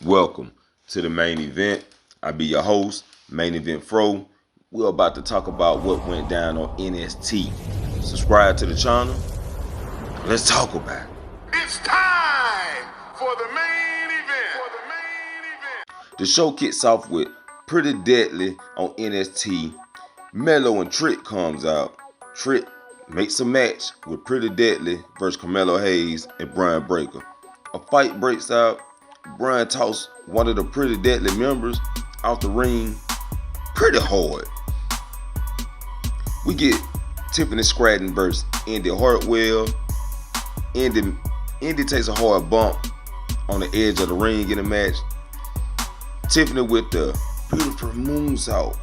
Welcome to the main event. I be your host, Main Event Fro. We're about to talk about what went down on NXT. Subscribe to the channel. Let's talk about it. It's time for the main event. The show kicks off with Pretty Deadly on NXT. Mello and Trick comes out. Trick makes a match with Pretty Deadly versus Carmelo Hayes and Brian Breaker. A fight breaks out. Brian tossed one of the Pretty Deadly members out the ring pretty hard. We get Tiffany Stratton versus Indy Hartwell. Indy takes a hard bump on the edge of the ring in the match. Tiffany with the beautiful moonsault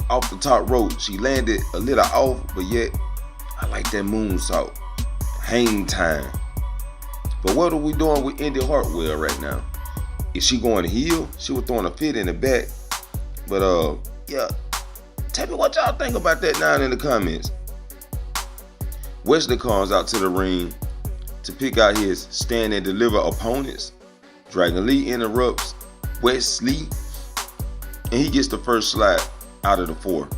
off the top rope. She landed a little off, but yet I like that moonsault. Hang time. But what are we doing with Indy Hartwell right now? Is she going to heel? She was throwing a fit in the back. But yeah. Tell me what y'all think about that down in the comments. Wesley comes out to the ring to pick out his stand and deliver opponents. Dragon Lee interrupts Wesley, and he gets the first slide out of the four.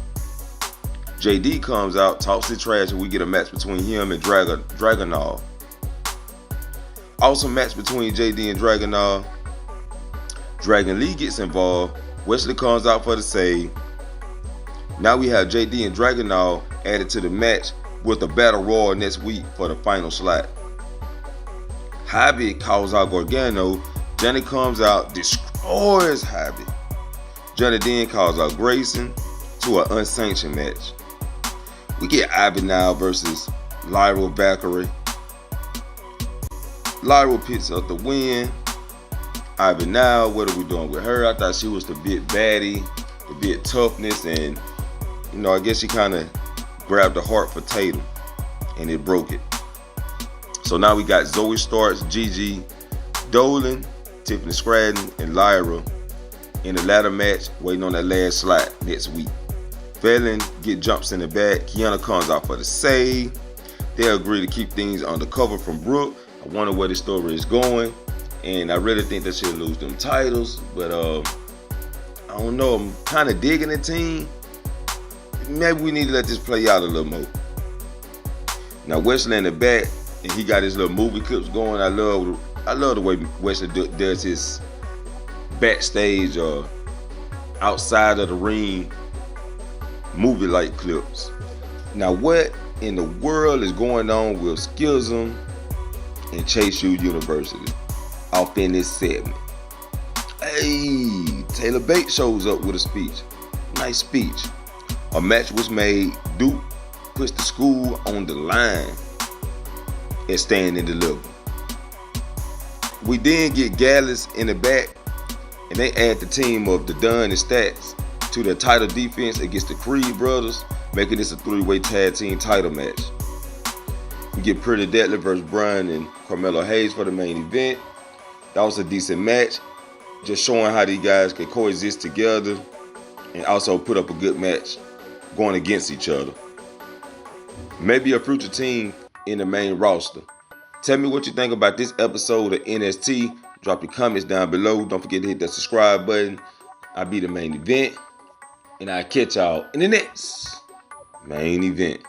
JD comes out, talks the trash, and we get a match between him and Dragunov. Awesome match between JD and Dragunov. Dragon Lee gets involved. Wesley comes out for the save. Now we have JD and Dragunov added to the match with a battle royal next week for the final slot. Hobby calls out Gargano. Johnny comes out, destroys Hobby. Johnny then calls out Grayson to an unsanctioned match. We get Ivy now versus Lyra Valkyrie. Lyra picks up the win. Ivy now, what are we doing with her? I thought she was the bit baddie, the bit toughness, and I guess she kind of grabbed the heart for Tatum, and it broke it. So now we got Zoe Starks, Gigi Dolan, Tiffany Stratton, and Lyra in the ladder match, waiting on that last slot next week. Fallon get jumps in the back. Kiana comes out for the save. They agree to keep things undercover from Brooke. I wonder where the story is going, and I really think that she'll lose them titles. But I don't know. I'm kind of digging the team. Maybe we need to let this play out a little more. Now Wesley in the back, and he got his little movie clips going. I love the way Wesley does his backstage or outside of the ring movie-like clips. Now what in the world is going on with Schism and Chase U University off in this segment? Hey, Taylor Bates shows up with a speech. Nice speech. A match was made. Duke puts the school on the line and Stand and Deliver. We then get Gallus in the back, and they add the team of the Dunn and Stats to the title defense against the Creed brothers, making this a three-way tag team title match. We get Pretty Deadly versus Brian and Carmelo Hayes for the main event. That was a decent match, just showing how these guys can coexist together and also put up a good match going against each other. Maybe a future team in the main roster. Tell me what you think about this episode of NXT. Drop your comments down below. Don't forget to hit that subscribe button. I'll be the main event, and I'll catch y'all in the next main event.